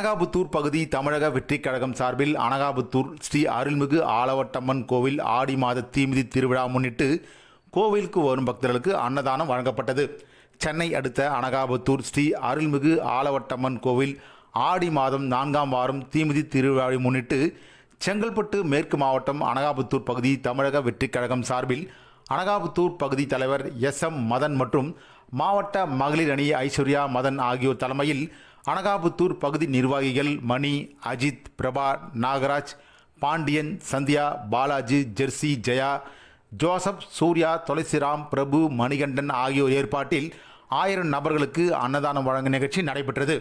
அனகாபுத்தூர் பகுதி தமிழக வெற்றிக் கழகம் சார்பில் அனகாபுத்தூர் ஸ்ரீ அருள்மிகு ஆலவட்டம்மன் கோவில் ஆடி மாத தீமிதி திருவிழா முன்னிட்டு கோவிலுக்கு வரும் பக்தர்களுக்கு அன்னதானம் வழங்கப்பட்டது. சென்னை அடுத்த அனகாபுத்தூர் ஸ்ரீ அருள்மிகு ஆலவட்டம்மன் கோவில் ஆடி மாதம் 4ஆம் வாரம் தீமிதி திருவிழாவை முன்னிட்டு செங்கல்பட்டு மேற்கு மாவட்டம் அனகாபுத்தூர் பகுதி தமிழக வெற்றிக் கழகம் சார்பில் அனகாபுத்தூர் பகுதி தலைவர் SM மதன் மற்றும் மாவட்ட மகளிர் அணி ஐஸ்வர்யா மதன் ஆகியோர் தலைமையில் அனகாபுத்தூர் பகுதி நிர்வாகிகள் மணி, அஜித், பிரபா, நாகராஜ், பாண்டியன், சந்தியா, பாலாஜி, ஜெர்சி, ஜெயா, ஜோசப், சூர்யா, துளசிராம், பிரபு, மணிகண்டன் ஆகியோர் ஏற்பாட்டில் 1000 நபர்களுக்கு அன்னதானம் வழங்கும் நிகழ்ச்சி நடைபெற்றது.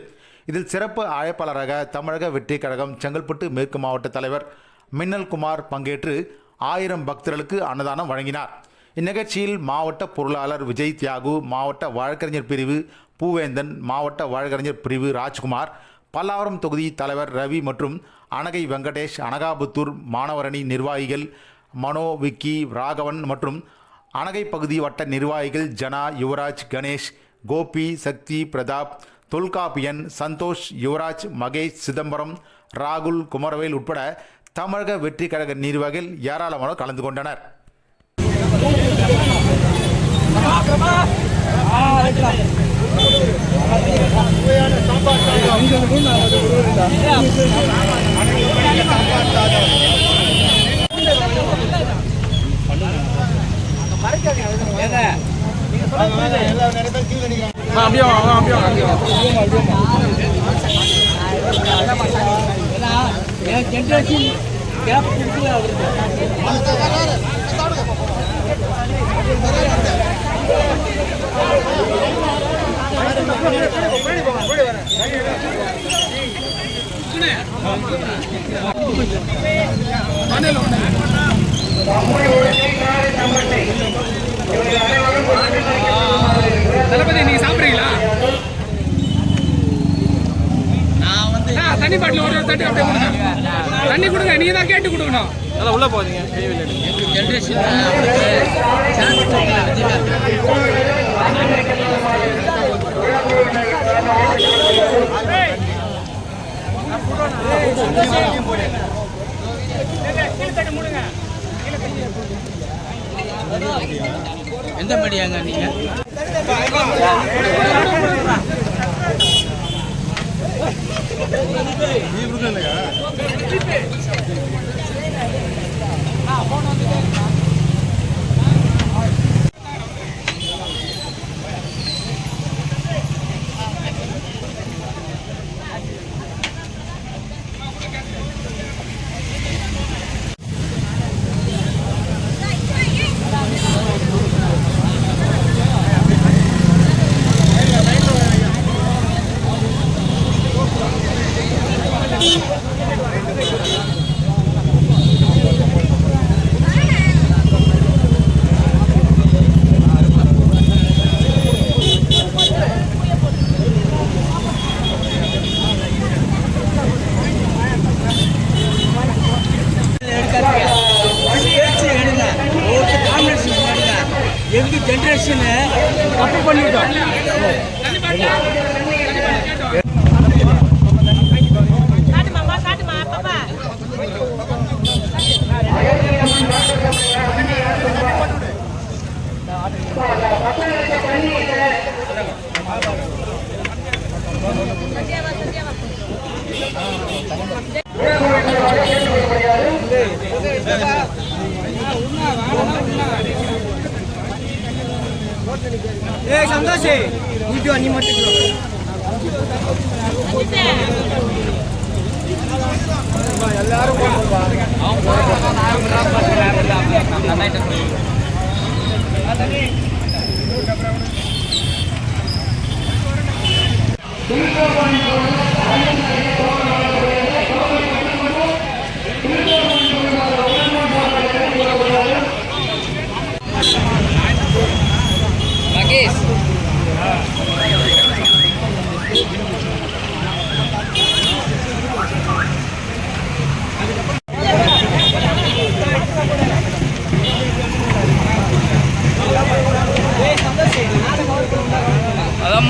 இதில் சிறப்பு அழைப்பாளராக தமிழக வெற்றிக் கழகம் செங்கல்பட்டு மேற்கு மாவட்ட தலைவர் மின்னல்குமார் பங்கேற்று 1000 பக்தர்களுக்கு அன்னதானம் வழங்கினார். இந்நிகழ்ச்சியில் மாவட்ட பொருளாளர் விஜய் தியாகு, மாவட்ட வழக்கறிஞர் பிரிவு பூவேந்தன், மாவட்ட வழக்கறிஞர் பிரிவு ராஜ்குமார், பல்லாவரம் தொகுதி தலைவர் ரவி மற்றும் அனகை வெங்கடேஷ், அனகாபுத்தூர் மாணவரணி நிர்வாகிகள் மனோ, விக்கி, ராகவன் மற்றும் அனகை பகுதி வட்ட நிர்வாகிகள் ஜனா, யுவராஜ், கணேஷ், கோபி, சக்தி, பிரதாப், தொல்காப்பியன், சந்தோஷ், யுவராஜ், மகேஷ், சிதம்பரம், ராகுல், குமரவேல் உட்பட தமிழக வெற்றி கழக நிர்வாகிகள் ஏராளமானோர் கலந்து கொண்டனர். தளபதி நீங்க சாப்பிடுறீங்களா? தண்ணி பாட்டில் ஒரு தண்ணி அப்படியே கொடுங்க. தண்ணி கொடுங்க, நீங்க தான் கேட்டு கொடுக்கணும். நல்லா உள்ள போறீங்க. எந்த மீடியாங்க நீங்க? எங்க ஜெனரேஷனை தப்பு பண்ணிட்டோம். சந்தோஷ் வீடியோ நீ மட்டும் எல்லாரும் மகேஷ்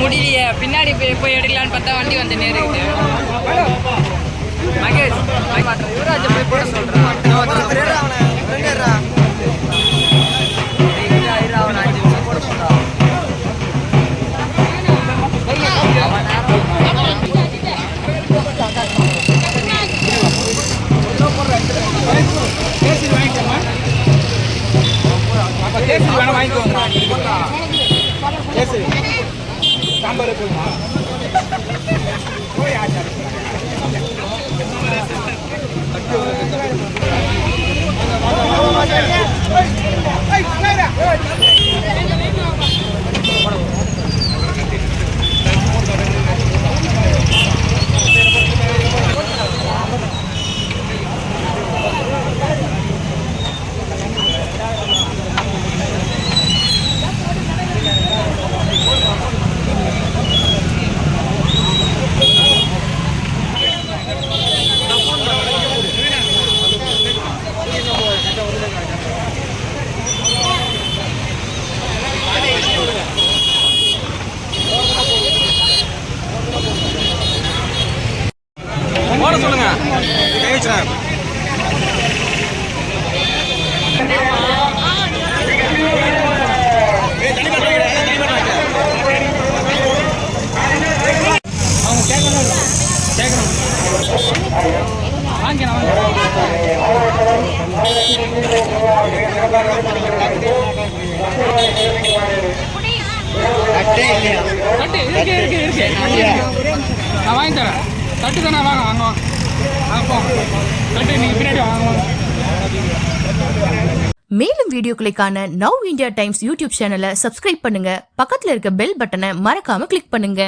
முடியலையே பின்னாடி போய் எடுக்கலான்னு பார்த்தா வண்டி வந்து நேருக்குது மகேஷ் யுவராஜ் போய் போட சொல்றேன் அவன் 5 நிமிஷம் போட சொல்றான் போட சொல்லுங்க கை வச்சுறேன் நான் வாங்கி தரேன் தட்டு தானே வாங்க வாங்குவோம் தட்டு நீங்கள் பின்னாடி வாங்குவோம். மேலும் வீடியோக்களை காண நவ் இந்தியா டைம்ஸ் யூடியூப் சேனலை சப்ஸ்கிரைப் பண்ணுங்க. பக்கத்துல இருக்க பெல் பட்டனை மறக்காம கிளிக் பண்ணுங்க.